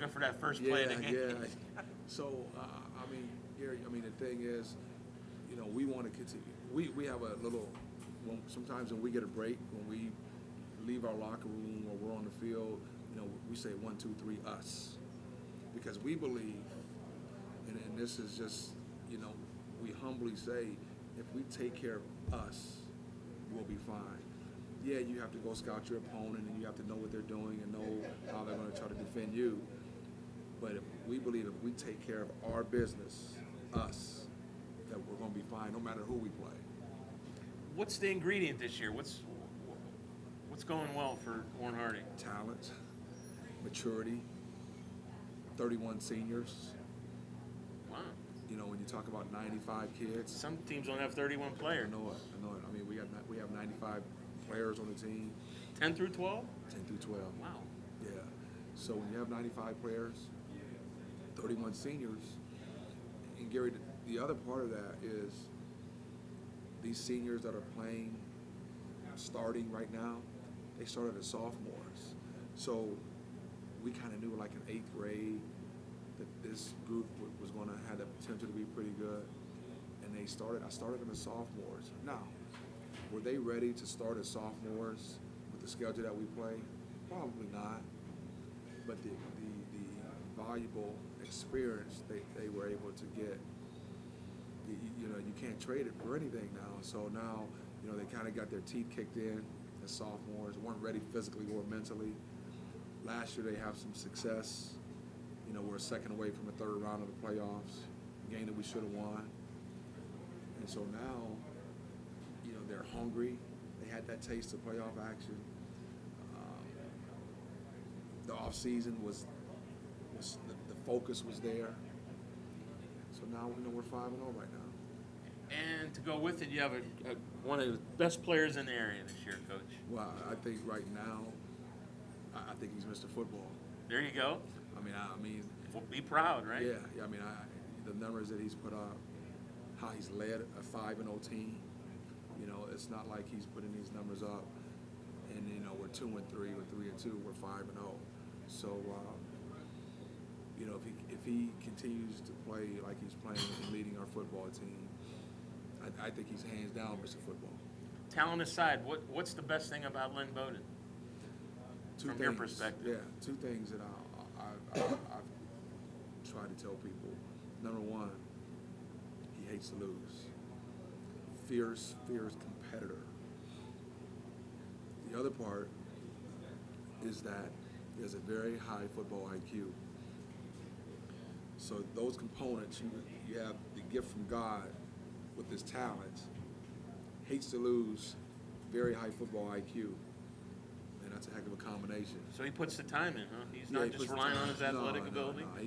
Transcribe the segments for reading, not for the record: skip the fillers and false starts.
looking for that first play of the game. Yeah. So, I mean, Gary, the thing is, we want to continue. We have a little, sometimes when we get a break, when we leave our locker room or we're on the field, we say 1, 2, 3, us. Because we believe, and this is just, we humbly say, if we take care of us, we'll be fine. Yeah, you have to go scout your opponent and you have to know what they're doing and know how they're going to try to defend you. But we believe if we take care of our business, us, that we're going to be fine no matter who we play. What's the ingredient this year? What's going well for Warren Harding? Talent, maturity, 31 seniors. Wow. When you talk about 95 kids. Some teams don't have 31 players. I know it. I mean, we have 95 players on the team. 10 through 12? 10 through 12. Wow. Yeah. So when you have 95 players, 31 seniors, and Gary, the other part of that is these seniors that are playing, starting right now, they started as sophomores. So we kind of knew like in 8th grade that this group was going to have the potential to be pretty good. And I started them as sophomores. Now, were they ready to start as sophomores with the schedule that we play? Probably not. But the valuable experience they were able to get, you can't trade it for anything now. So now, they kind of got their teeth kicked in as sophomores, weren't ready physically or mentally. Last year they have some success. We're a second away from the third round of the playoffs, a game that we should have won. And so now, they're hungry. They had that taste of playoff action. The off season was the focus was there. So now we're 5-0 right now. And to go with it, you have one of the best players in the area this year, Coach. Well, I think right now, I think he's Mr. Football. There you go. I mean, be proud, right? Yeah. The numbers that he's put up, how he's led a 5-0 team. It's not like he's putting these numbers up, and we're 2-3, we're 3-2, we're 5-0. So, if he continues to play like he's playing and leading our football team, I think he's hands down Mr. Football. Talent aside, what's the best thing about Lynn Bowden? From your perspective? Yeah, 2 things that I've tried to tell people. Number one, he hates to lose. Fierce competitor. The other part is that he has a very high football IQ. So those components, you have the gift from God with his talent, hates to lose, very high football IQ. And that's a heck of a combination. So he puts the time in, huh? He's not just relying on his athletic ability? No.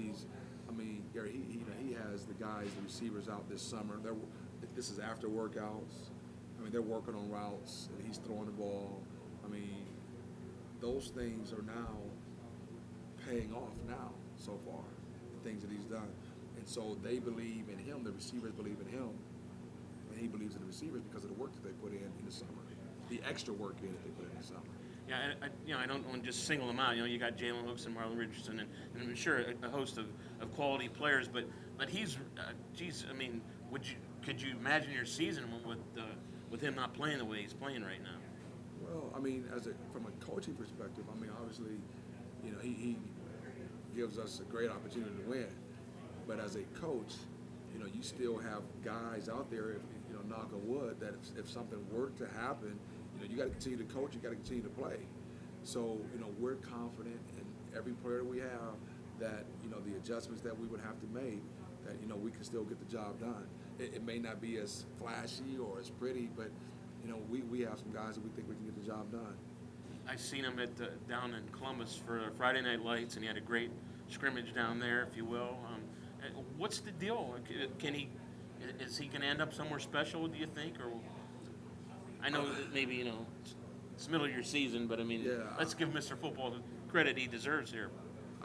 Gary, he has the guys, the receivers out this summer. This is after workouts. They're working on routes, and he's throwing the ball. Those things are now paying off now so far, the things that he's done. And so they believe in him, the receivers believe in him, and he believes in the receivers because of the work that they put in the summer, the extra work that they put in the summer. Yeah, I don't want to just single them out. You got Jalen Hooks and Marlon Richardson, and I'm sure a host of quality players. But he's, could you imagine your season with him not playing the way he's playing right now? Well, from a coaching perspective, obviously, he gives us a great opportunity to win. But as a coach, you still have guys out there, knock on wood, that if something were to happen, you got to continue to coach, you got to continue to play. So, we're confident in every player we have that, the adjustments that we would have to make, that, we can still get the job done. It may not be as flashy or as pretty, but, we have some guys that we think we can get the job done. I seen him down in Columbus for Friday Night Lights, and he had a great scrimmage down there, if you will. What's the deal? Is he going to end up somewhere special, do you think? Or I know that maybe, it's the middle of your season, but let's give Mr. Football the credit he deserves here,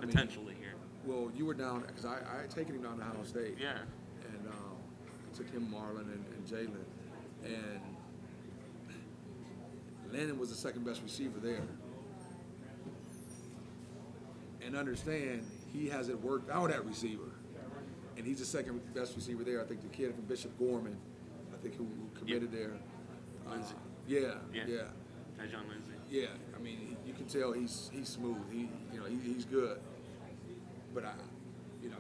potentially here. Well, you were down, because I had taken him down to Ohio State. Yeah. And I took him, Marlon, and Jalen. And Landon was the second best receiver there. and understand he hasn't worked out at receiver, and he's the second best receiver there. I think the kid from Bishop Gorman, I think who committed there. Lindsey. Yeah, Yeah. yeah, Tyjon Lindsey. yeah. I mean, you can tell he's smooth. He's good. But I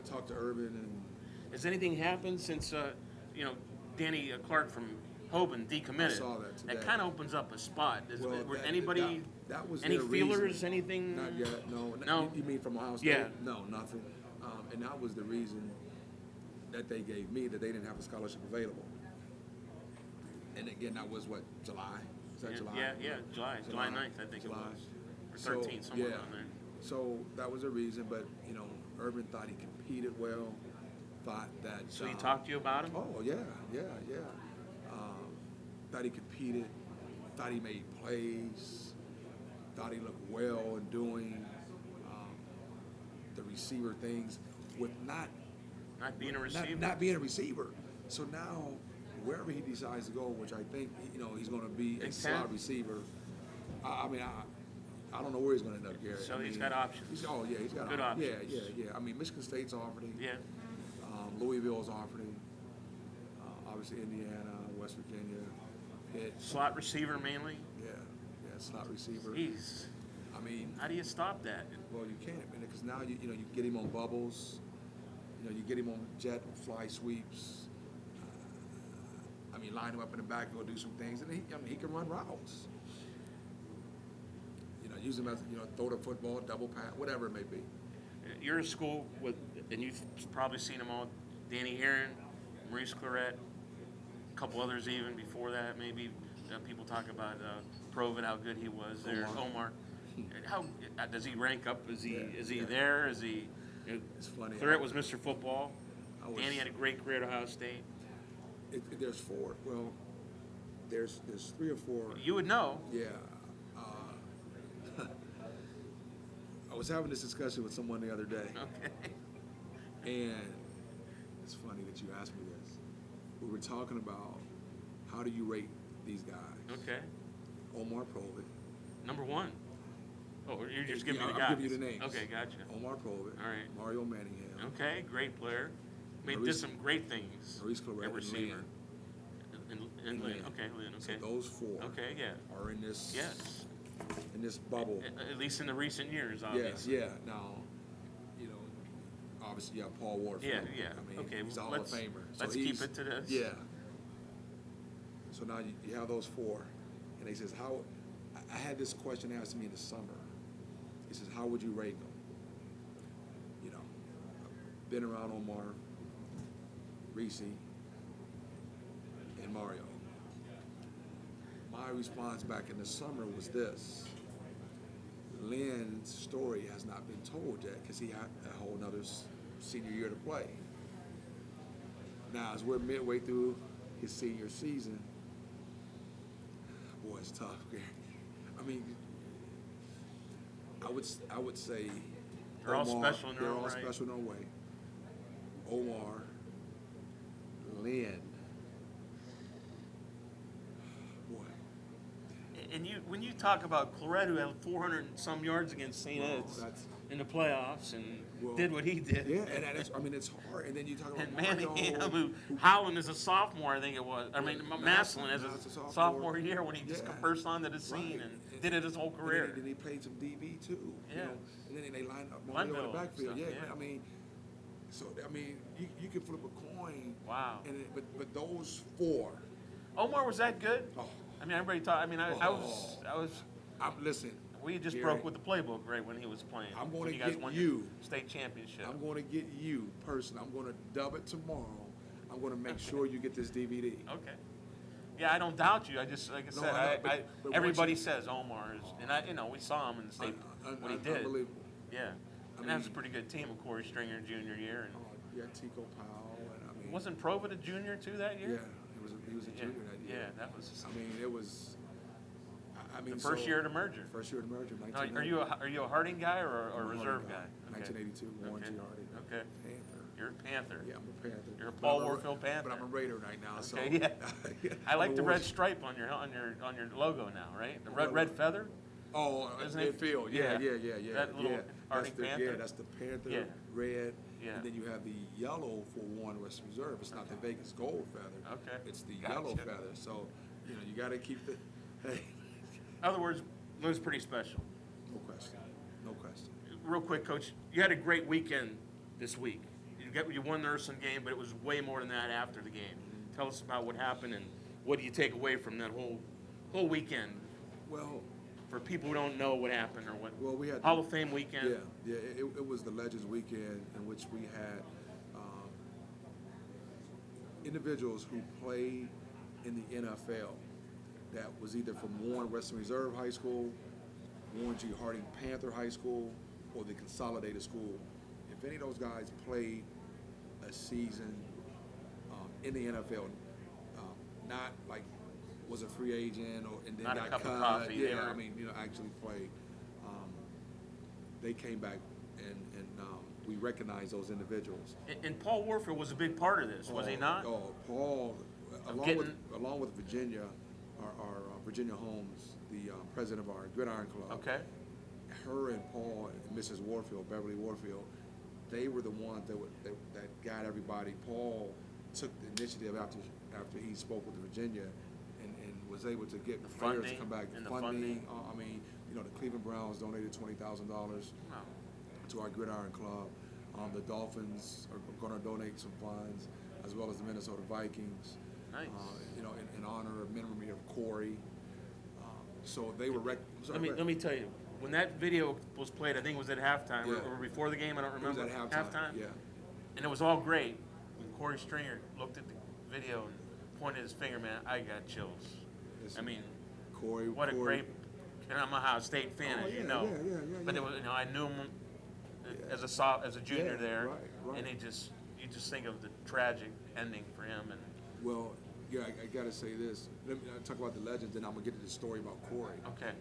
talked to Urban and. Has anything happened since Danny Clark from Hoban decommitted? I saw that today. That kind of opens up a spot. Were anybody? That was any their feelers? reason. Anything? Not yet. No. No? You mean from Ohio State? Yeah. No, nothing. And that was the reason that they gave me, that they didn't have a scholarship available. And again, that was what, July? Is that July? Yeah, July 9th, I think it was. Or 13th, somewhere around there. So that was a reason, but Urban thought he competed well. Thought that. So he talked to you about him? Oh yeah. Thought he competed. Thought he made plays. Thought he looked well in doing the receiver things with not being a receiver. Not being a receiver. So now, wherever he decides to go, which I think he's going to be a slot receiver. I don't know where he's going to end up, Gary. So he's got options. He's got good options. Yeah. I mean, Michigan State's offered him. Yeah. Louisville's offered him. Obviously, Indiana, West Virginia, Pitt. Slot receiver mainly. Yeah, slot receiver. Jeez. I mean, how do you stop that? Well, you can't, because now you get him on bubbles. You get him on jet fly sweeps. Line him up in the back, go do some things, and he can run routes. Use him as throw the football, double pass, whatever it may be. You're in school with, and you've probably seen them all. Danny Herron, Maurice Clarett, a couple others even before that. Maybe people talk about Provid, how good he was there. Omar, how does he rank up? Is he there? Is he? It's funny. Clarett was Mr. Football. Danny had a great career at Ohio State. There's four. Well, there's 3 or 4. You would know. Yeah. I was having this discussion with someone the other day. Okay. And it's funny that you asked me this. We were talking about how do you rate these guys. Okay. Omar Provid. Number 1. Oh, you're just giving me the guys. I'll give you the names. Okay, gotcha. Omar Provid. All right. Mario Manningham. Okay, great player. Did some great things. Maurice Clarett, receiver. And Lynn. Okay, Lynn. Okay. So those 4. Okay, yeah. Are in this. Yes. In this bubble. At least in the recent years, obviously. Yeah. Now, obviously, Paul Warfield. Yeah. Okay. He's a Hall of Famer. Let's keep it to this. Yeah. So now you have those 4, and he says, "How?" I had this question asked to me in the summer. He says, "How would you rate them?" I've been around Omar, Reese, and Mario. My response back in the summer was this: Lynn's story has not been told yet because he had a whole nother senior year to play. Now, as we're midway through his senior season, boy, it's tough. I would say they're all special in their own right. They're all special in their way. Omar, Lynn. Boy. And when you talk about Clarett, who had 400 and some yards against St. Ed's in the playoffs and did what he did. Yeah, and it's hard. And then you talk about and Manningham, who Howland is a sophomore, I think it was. Maslin as a sophomore year when he just burst onto the scene and did it his whole career. And then he played some DB too. Yeah. And then they lined up Mario in the backfield. Stuff, yeah. You can flip a coin. Wow. But those 4. Omar was that good? Oh. Everybody thought. I was. Listen. We just broke with the playbook right when he was playing. I'm going to get get you state championship. I'm going to get you personally. I'm going to dub it tomorrow. I'm going to make sure you get this DVD. Okay. Yeah, I don't doubt you. I just like I said, but everybody says Omar is, and we saw him in the state what he did. Unbelievable. Yeah, and that was a pretty good team with Corey Stringer junior year. And Tico Powell, and wasn't Provid a junior too that year? Yeah, he was a junior that year. Yeah, that was. It was. The first year of the merger. First year of the merger. Are you a Harding guy or a reserve guy? 1982, Warren G. Harding. Okay. Panther. You're a Panther. Yeah, I'm a Panther. You're a Paul Warfield Panther. But I'm a Raider right now. Okay, yeah. I like the red stripe on your logo now, right? The red feather. Oh, isn't it? Field. Yeah. That little Arctic Panther? Yeah, that's the Panther Yeah. red. Yeah. And then you have the yellow for Warren Western Reserve. It's not the Vegas gold feather. Okay. It's the Gotcha. yellow feather. So, you got to keep the, hey, In other words, it was pretty special. no question. No question. Real quick, Coach, you had a great weekend this week. You won the Ursuline game, but it was way more than that after the game. Tell us about what happened and what do you take away from that whole weekend Well, for people who don't know what happened or what. we had Hall of Fame weekend. Yeah, it was the Legends Weekend in which we had individuals who played in the NFL that was either from Warren Western Reserve High School, Warren G. Harding Panther High School, or the Consolidated School. If any of those guys played a season in the NFL, not like was a free agent or and then Not a got cup of cut. coffee, they Yeah, were- I mean, actually played. They came back and we recognized those individuals. And Paul Warfield was a big part of this, was he not? Oh, Paul, getting- along with Virginia, our Virginia Holmes, the president of our Gridiron Club. Okay. Her and Paul and Mrs. Warfield, Beverly Warfield, they were the ones that got everybody. Paul took the initiative after he spoke with Virginia and was able to get The players to funding come back. and the Funding. funding. I mean, the Cleveland Browns donated $20,000 Wow. to our Gridiron Club. The Dolphins are going to donate some funds, as well as the Minnesota Vikings. Nice. In honor of memory of Corey. So they were. Let me tell you, when that video was played, I think it was at halftime Yeah. or before the game. I don't It was remember. at halftime. Yeah. And it was all great. When Corey Stringer looked at the video and pointed his finger, man, I got chills. Listen, I mean, Corey. what a great. And I'm a Ohio State fan, Oh, as you yeah, know. yeah. But it was, I knew him Yeah. as a junior Yeah, there, right. and you just think of the tragic ending for him. And Well, yeah, I got to say this. Let me talk about the legends, and I'm gonna get to the story about Corey. okay,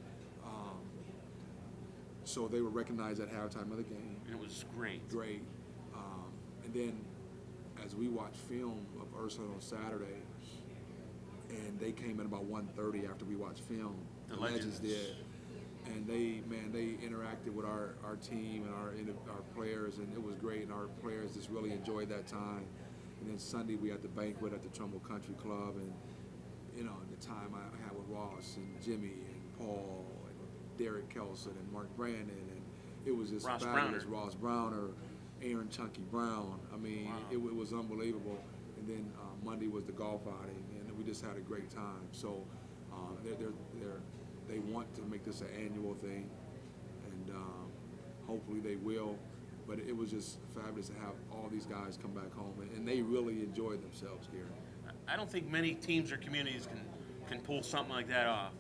So they were recognized at halftime of the game. and it was great. Great. And then, as we watched film of Ursula on Saturday, and they came in about 1:30 after we watched film. The Legends Legends. did, and they interacted with our team and our players, and it was great. And our players just really enjoyed that time. And then Sunday we had the banquet at the Trumbull Country Club, and the time I had with Ross and Jimmy and Paul and Derek Kelson and Mark Brandon, and it was just Ross fabulous. Browner. Ross Browner, Aaron Chunky Brown. I mean, Wow. it was unbelievable. And then Monday was the golf outing, and we just had a great time. So they want to make this an annual thing, and hopefully they will. But it was just fabulous to have all these guys come back home, and they really enjoyed themselves, Gary. I don't think many teams or communities can pull something like that off.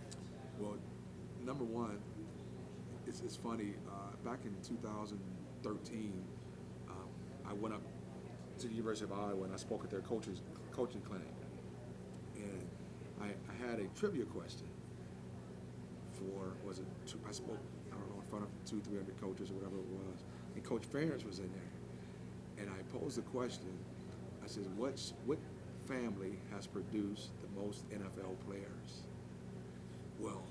Well, number one, it's funny. Back in 2013, I went up to the University of Iowa and I spoke at their coaching clinic, and I had a trivia question I spoke, I don't know, in front of 200-300 coaches or whatever it was, and Coach Ferentz was in there, and I posed the question. I said, what family has produced the most NFL players? Well,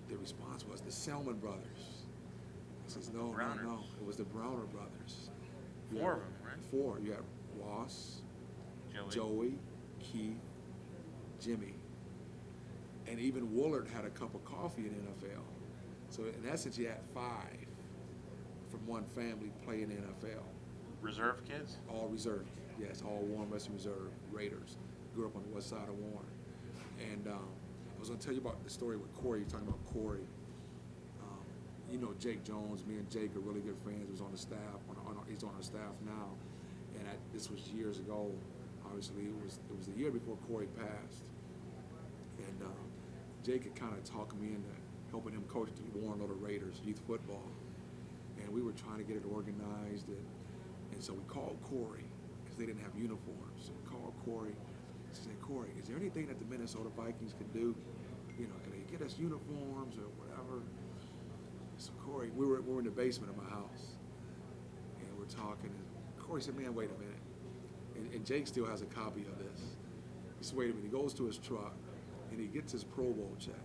the response was the Selman brothers. I says, no, Browners. it was the Browner brothers. You Four had- of them, right? Four. You had Ross, Joey, Keith, Jimmy, and even Woolard had a cup of coffee in the NFL. So in essence, you had five from one family playing in the NFL. Reserve kids? All reserve, yes, all Warren Western Reserve Raiders. Grew up on the west side of Warren. And I was going to tell you about the story with Corey. You're talking about Corey. Jake Jones. Me and Jake are really good friends. He was on the staff. He's on our staff now. And this was years ago. Obviously, it was the year before Corey passed. And Jake had kind of talked me into helping him coach the Warren Little Raiders youth football. And we were trying to get it organized. And so we called Corey because they didn't have uniforms. So we called Corey. Said, Corey, is there anything that the Minnesota Vikings can do? Can they get us uniforms or whatever? So Corey, we were in the basement of my house, and we're talking. And Corey said, "Man, wait a minute." And Jake still has a copy of this. He said, "Wait a minute." He goes to his truck, and he gets his Pro Bowl check,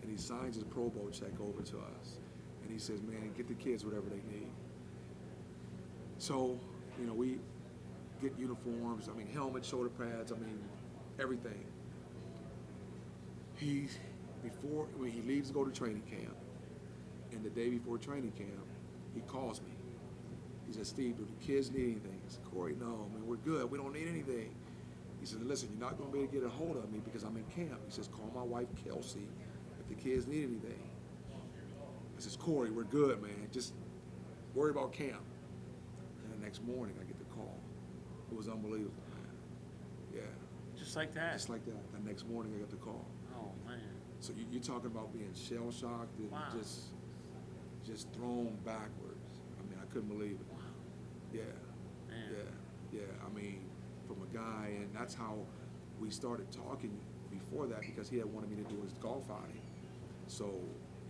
and he signs his Pro Bowl check over to us, and he he says, man, get the kids whatever they need. So, you know, we get uniforms, I mean, helmets, shoulder pads, I mean, everything. He leaves to go to training camp, and the day before training camp, he calls me. He says, Steve, do the kids need anything? I said, Corey, no, man, we're good. We don't need anything. He said, listen, you're not going to be able to get a hold of me because I'm in camp. He says, call my wife, Kelsey, if the kids need anything. I says, Corey, we're good, man. Just worry about camp. And the next morning, I get the call. It was unbelievable, man. Yeah. Just like that. Just like that. The next morning, I got the call. Oh man. So you're talking about being shell-shocked and Wow. just thrown backwards. I mean, I couldn't believe it. Wow. Yeah, Man. yeah. I mean, from a guy, and that's how we started talking before that because he had wanted me to do his golf outing. So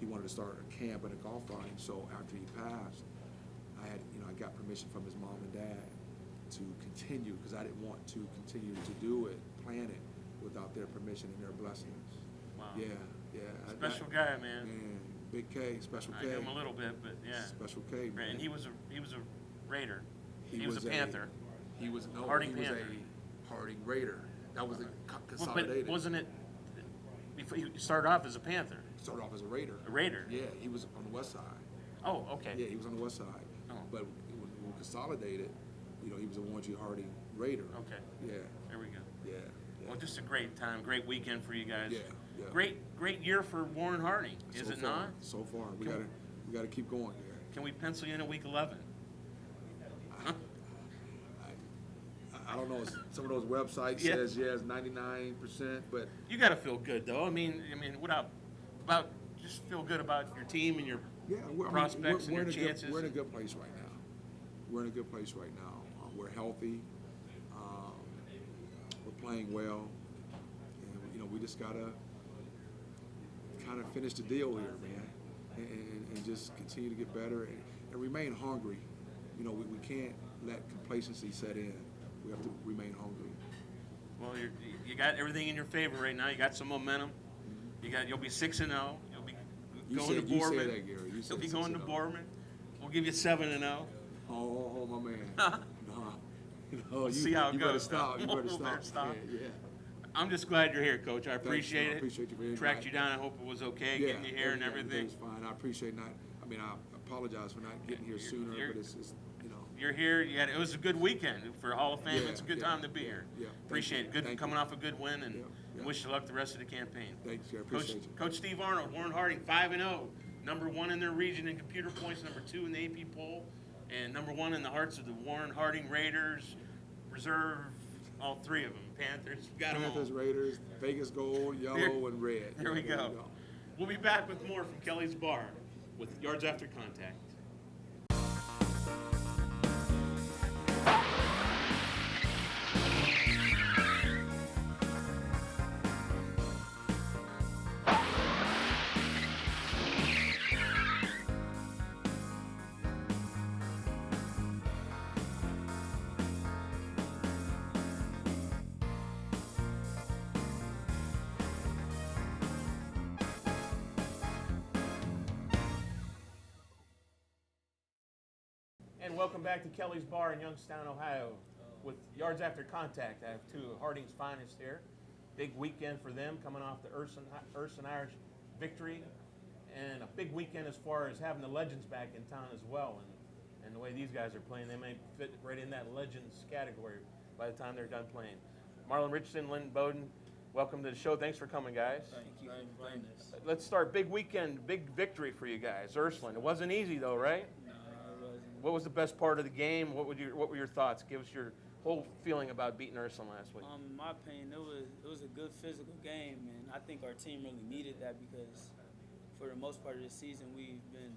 he wanted to start a camp and a golf outing. So after he passed, I got permission from his mom and dad to continue because I didn't want to continue to do it, plan it, without their permission and their blessings. Wow. Yeah. Special guy, man. Man, Big K, Special I K. knew him a little bit, but yeah. Special K, man. Right, and he was a Raider. He was a a Panther. He was Harding he was Panther. a Harding Raider. That was the Well, consolidated. but wasn't it? Before he started off as a Panther, Started off as a Raider. a Raider. Yeah, he was on the west side. Oh, okay. Yeah, he was on the west side. Oh. But when we consolidated, he was a Warren G. Harding Raider. Okay. Yeah, There we go. yeah. Well, just a great time, great weekend for you guys. Yeah. Great year for Warren Harding, is So it far, not? So far, we Can gotta keep going here. Can we pencil you in at week 11? I don't know. Some of those websites Yeah. says yes, 99%, but You got to feel good though. I mean, just feel good about your team and your yeah, prospects and your in a chances. we're in a good place right now. We're in a good place right now. We're healthy. We're playing well, and we just gotta kind of finish the deal here, man, and just continue to get better and remain hungry. We can't let complacency set in. We have to remain hungry. Well, you got everything in your favor right now. You got some momentum. You'll be 6-0. You'll be going to You Boardman. said that, Gary. You said You'll be going to 6-0. Boardman. We'll give you 7-0. Oh, my man. We'll see how it you goes. Better stop. You We'll better better stop. stop. Yeah. I'm just glad you're here, Coach. I appreciate I it. appreciate you being Tracked here. you down. I hope it was okay getting you here and everything. Everything's fine. I appreciate I apologize for not getting here sooner, you're- but it's You're here. It was a good weekend for Hall of Fame. Yeah, it's a good yeah, time to be yeah, here. yeah. Appreciate it. Good Thank coming you. off a good win, and Yeah. wish you luck the rest of the campaign. Thanks, Gary. Coach, Appreciate you. Coach Steve Arnold, Warren Harding, 5-0, number 1 in their region in computer points, number 2 in the AP poll, and number 1 in the hearts of the Warren Harding Raiders, reserve, all 3 of them. Panthers, got them all. Panthers, Raiders, Vegas gold, yellow, and red. There we go. We'll be back with more from Kelly's Bar with Yards After Contact. And welcome back to Kelly's Bar in Youngstown, Ohio, with Yards After Contact. I have 2 of Harding's finest here. Big weekend for them, coming off the Urson Irish victory, and a big weekend as far as having the legends back in town as well. And the way these guys are playing, they may fit right in that legends category by the time they're done playing. Marlon Richardson, Lynn Bowden, welcome to the show. Thanks for coming, guys. Thank you for inviting us. Let's start. Big weekend, big victory for you guys. Ursuline. It wasn't easy though, right? No, it wasn't. What was the best part of the game? What were your thoughts? Give us your whole feeling about beating Ursuline last week. In my opinion, it was a good physical game, and I think our team really needed that because for the most part of the season we've been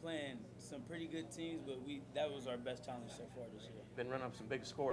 playing some pretty good teams, but that was our best challenge so far this year. Been running up some big scores.